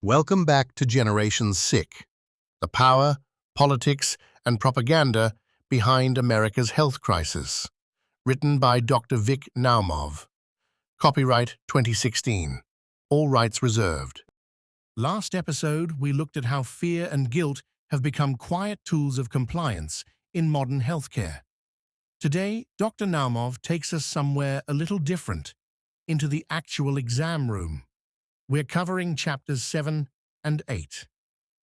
Welcome back to Generation Sick, the power, politics, and propaganda behind America's health crisis. Written by Dr. Vic Naumov. Copyright 2016. All rights reserved. Last episode, we looked at how fear and guilt have become quiet tools of compliance in modern healthcare. Today, Dr. Naumov takes us somewhere a little different, into the actual exam room. We're covering chapters 7 and 8,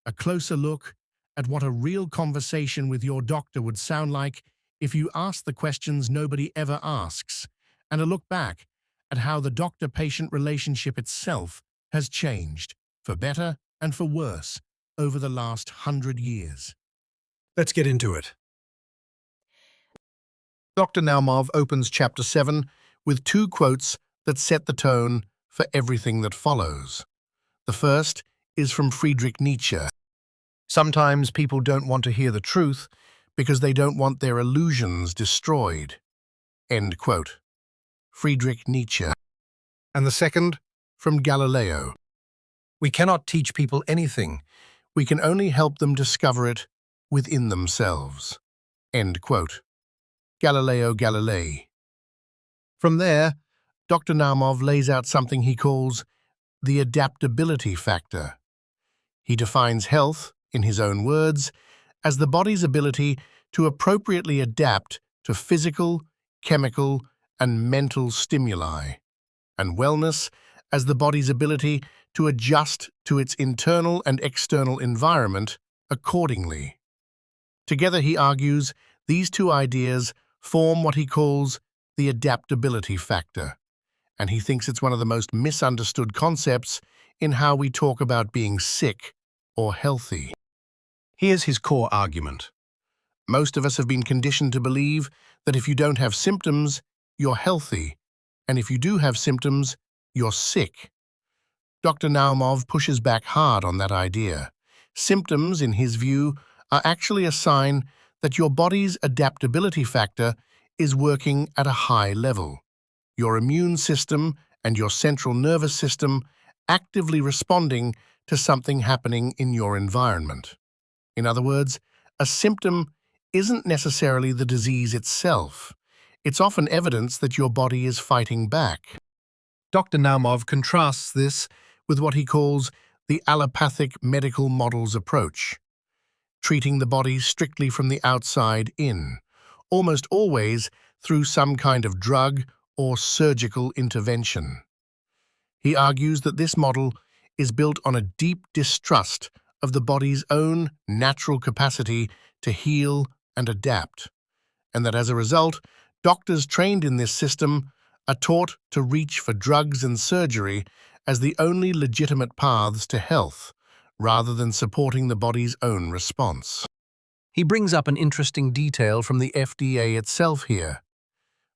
a closer look at what a real conversation with your doctor would sound like if you asked the questions nobody ever asks, and a look back at how the doctor-patient relationship itself has changed, for better and for worse, over the last 100 years. Let's get into it. Dr. Naumov opens chapter 7 with two quotes that set the tone for everything that follows. The first is from Friedrich Nietzsche. Sometimes people don't want to hear the truth because they don't want their illusions destroyed. End quote. Friedrich Nietzsche. And the second, from Galileo. We cannot teach people anything. We can only help them discover it within themselves. End quote. Galileo Galilei. From there, Dr. Naumov lays out something he calls the adaptability factor. He defines health, in his own words, as the body's ability to appropriately adapt to physical, chemical, and mental stimuli, and wellness as the body's ability to adjust to its internal and external environment accordingly. Together, he argues, these two ideas form what he calls the adaptability factor, and he thinks it's one of the most misunderstood concepts in how we talk about being sick or healthy. Here's his core argument. Most of us have been conditioned to believe that if you don't have symptoms, you're healthy, and if you do have symptoms, you're sick. Dr. Naumov pushes back hard on that idea. Symptoms, in his view, are actually a sign that your body's adaptability factor is working at a high level. Your immune system and your central nervous system actively responding to something happening in your environment. In other words, a symptom isn't necessarily the disease itself. It's often evidence that your body is fighting back. Dr. Naumov contrasts this with what he calls the allopathic medical models approach, treating the body strictly from the outside in, almost always through some kind of drug or surgical intervention. He argues that this model is built on a deep distrust of the body's own natural capacity to heal and adapt, and that as a result, doctors trained in this system are taught to reach for drugs and surgery as the only legitimate paths to health, rather than supporting the body's own response. He brings up an interesting detail from the FDA itself here.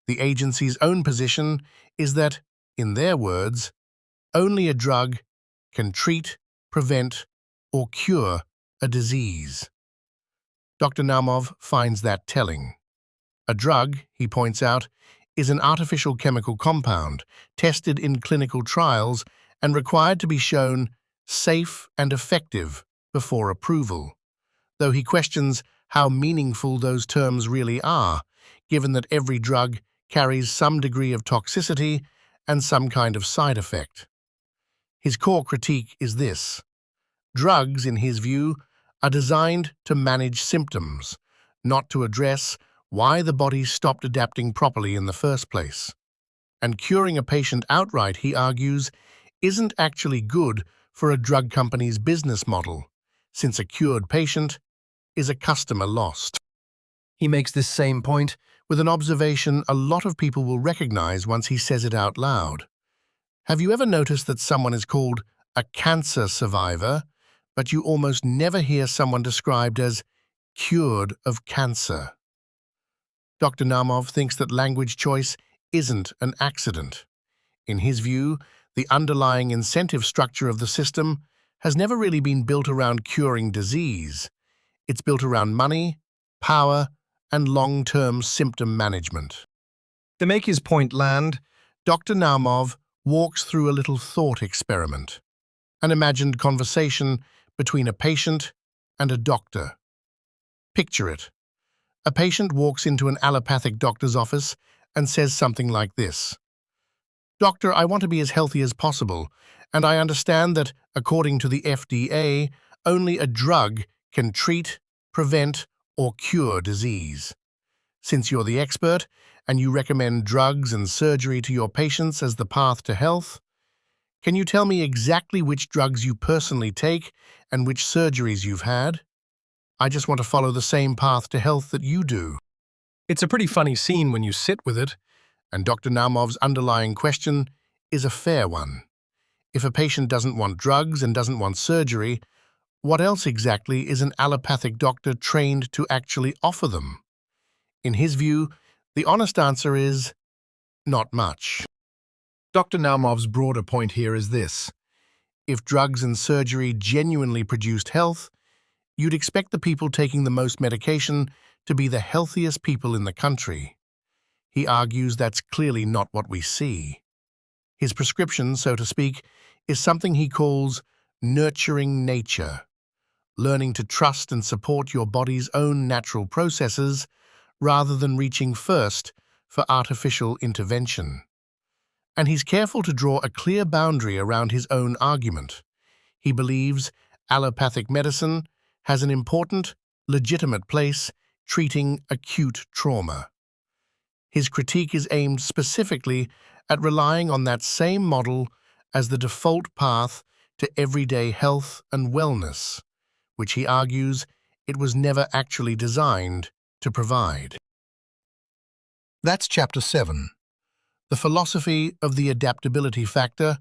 The agency's own position is that, in their words, only a drug can treat, prevent, or cure a disease. Dr. Naumov finds that telling. A drug, he points out, is an artificial chemical compound tested in clinical trials and required to be shown safe and effective before approval, though he questions how meaningful those terms really are, given that every drug carries some degree of toxicity and some kind of side effect. His core critique is this. Drugs, in his view, are designed to manage symptoms, not to address why the body stopped adapting properly in the first place. And curing a patient outright, he argues, isn't actually good for a drug company's business model, since a cured patient is a customer lost. He makes this same point with an observation a lot of people will recognize once he says it out loud. Have you ever noticed that someone is called a cancer survivor, but you almost never hear someone described as cured of cancer? Dr. Naumov thinks that language choice isn't an accident. In his view, the underlying incentive structure of the system has never really been built around curing disease. It's built around money, power, and long-term symptom management. To make his point land, Dr. Naumov walks through a little thought experiment. an imagined conversation between a patient and a doctor. Picture it. A patient walks into an allopathic doctor's office and says something like this. "Doctor, I want to be as healthy as possible, and I understand that, according to the FDA, only a drug can treat, prevent, or cure disease. Since you're the expert, and you recommend drugs and surgery to your patients as the path to health, can you tell me exactly which drugs you personally take and which surgeries you've had? I just want to follow the same path to health that you do." It's a pretty funny scene when you sit with it, and Dr. Naumov's underlying question is a fair one. If a patient doesn't want drugs and doesn't want surgery, what else exactly is an allopathic doctor trained to actually offer them? In his view, the honest answer is not much. Dr. Naumov's broader point here is this. If drugs and surgery genuinely produced health, you'd expect the people taking the most medication to be the healthiest people in the country. He argues that's clearly not what we see. His prescription, so to speak, is something he calls nurturing nature, learning to trust and support your body's own natural processes rather than reaching first for artificial intervention. And he's careful to draw a clear boundary around his own argument. He believes allopathic medicine has an important, legitimate place treating acute trauma. His critique is aimed specifically at relying on that same model as the default path to everyday health and wellness, which he argues it was never actually designed to provide. That's Chapter 7, the philosophy of the adaptability factor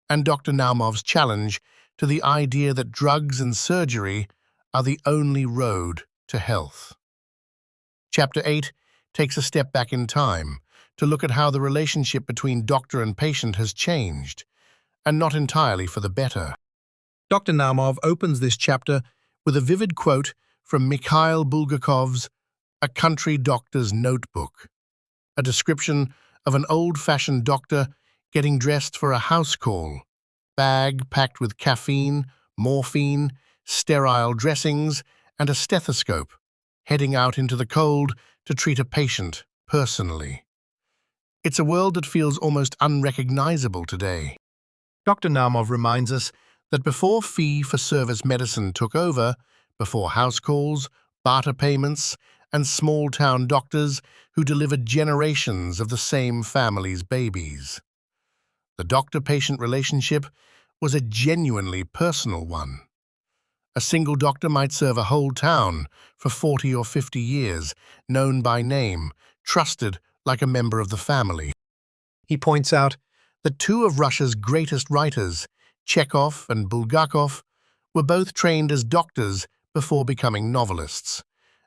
and Dr. Naumov's challenge to the idea that drugs and surgery are the only road to health. Chapter 8 takes a step back in time to look at how the relationship between doctor and patient has changed, and not entirely for the better. Dr. Naumov opens this chapter with a vivid quote from Mikhail Bulgakov's A Country Doctor's Notebook, a description of an old-fashioned doctor getting dressed for a house call, bag packed with caffeine, morphine, sterile dressings, and a stethoscope, heading out into the cold to treat a patient personally. It's a world that feels almost unrecognizable today. Dr. Naumov reminds us that before fee-for-service medicine took over, before house calls, barter payments, and small-town doctors who delivered generations of the same family's babies, the doctor-patient relationship was a genuinely personal one. A single doctor might serve a whole town for 40 or 50 years, known by name, trusted like a member of the family. He points out that two of Russia's greatest writers, Chekhov and Bulgakov, were both trained as doctors before becoming novelists,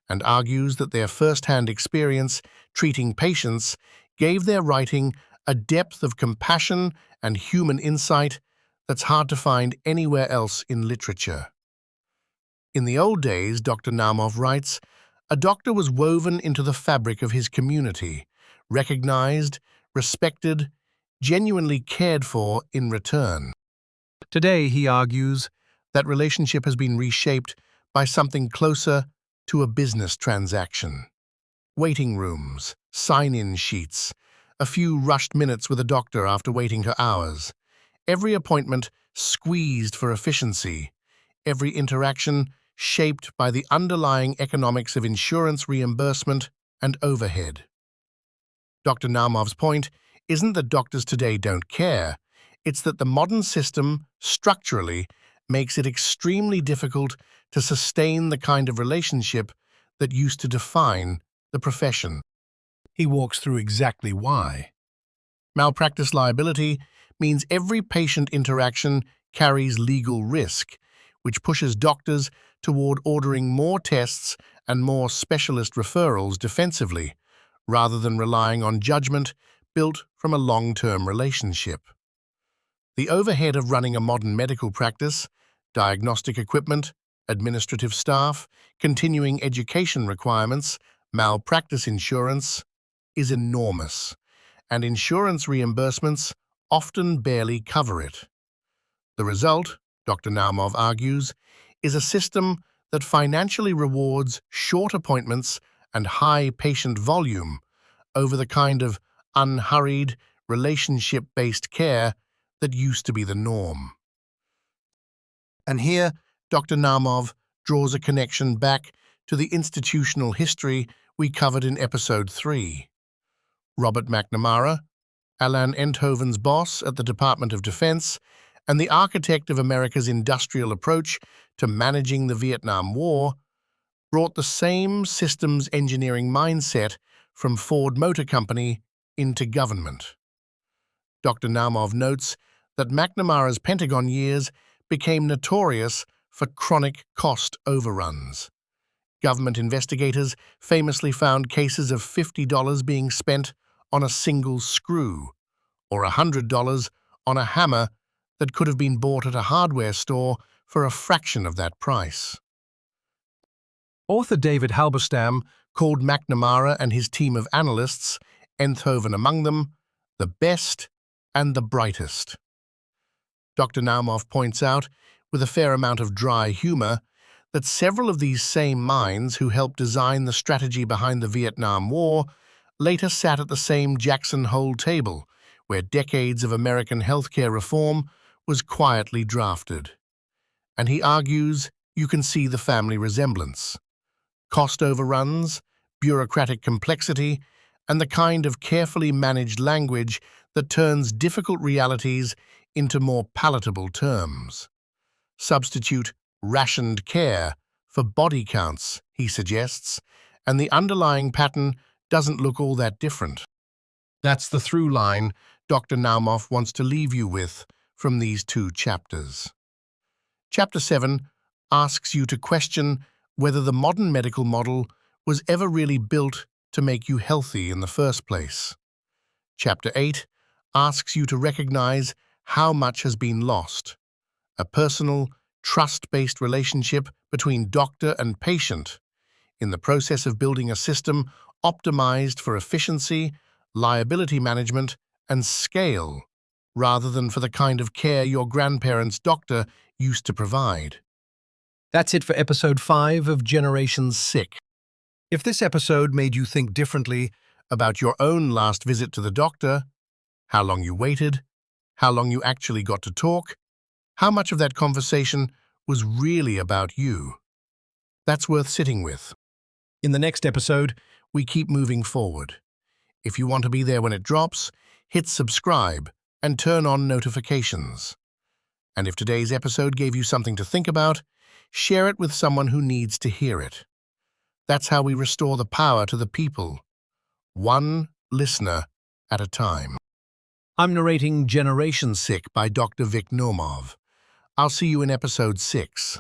and argues that their first-hand experience treating patients gave their writing a depth of compassion and human insight that's hard to find anywhere else in literature. In the old days, Dr. Naumov writes, a doctor was woven into the fabric of his community, recognized, respected, genuinely cared for in return. Today, he argues, that relationship has been reshaped by something closer to a business transaction. Waiting rooms, sign-in sheets, a few rushed minutes with a doctor after waiting for hours, every appointment squeezed for efficiency, every interaction shaped by the underlying economics of insurance reimbursement and overhead. Dr. Naumov's point isn't that doctors today don't care, it's that the modern system, structurally, makes it extremely difficult to sustain the kind of relationship that used to define the profession. He walks through exactly why. Malpractice liability means every patient interaction carries legal risk, which pushes doctors toward ordering more tests and more specialist referrals defensively, rather than relying on judgment built from a long-term relationship. The overhead of running a modern medical practice, diagnostic equipment, administrative staff, continuing education requirements, malpractice insurance, is enormous, and insurance reimbursements often barely cover it. The result, Dr. Naumov argues, is a system that financially rewards short appointments and high patient volume over the kind of unhurried, relationship-based care that used to be the norm. And here, Dr. Naumov draws a connection back to the institutional history we covered in Episode 3. Robert McNamara, Alan Enthoven's boss at the Department of Defense, and the architect of America's industrial approach to managing the Vietnam War, brought the same systems engineering mindset from Ford Motor Company into government. Dr. Naumov notes that McNamara's Pentagon years became notorious for chronic cost overruns. Government investigators famously found cases of $50 being spent on a single screw, or $100 on a hammer that could have been bought at a hardware store for a fraction of that price. Author David Halberstam called McNamara and his team of analysts, Enthoven among them, the best and the brightest. Dr. Naumov points out, with a fair amount of dry humor, that several of these same minds who helped design the strategy behind the Vietnam War later sat at the same Jackson Hole table, where decades of American healthcare reform was quietly drafted. And he argues you can see the family resemblance. Cost overruns, bureaucratic complexity, and the kind of carefully managed language that turns difficult realities into more palatable terms. Substitute rationed care for body counts, he suggests, and the underlying pattern doesn't look all that different. That's the through line Dr. Naumov wants to leave you with from these two chapters. Chapter 7 asks you to question whether the modern medical model was ever really built to make you healthy in the first place. Chapter 8 asks you to recognize how much has been lost. A personal, trust-based relationship between doctor and patient in the process of building a system optimized for efficiency, liability management, and scale, rather than for the kind of care your grandparents' doctor used to provide. That's it for Episode 5 of Generation Sick. If this episode made you think differently about your own last visit to the doctor, how long you waited, how long you actually got to talk, how much of that conversation was really about you, that's worth sitting with. In the next episode, we keep moving forward. If you want to be there when it drops, hit subscribe and turn on notifications. And if today's episode gave you something to think about, share it with someone who needs to hear it. That's how we restore the power to the people, one listener at a time. I'm narrating Generation Sick by Dr. Vic Naumov. I'll see you in Episode 6.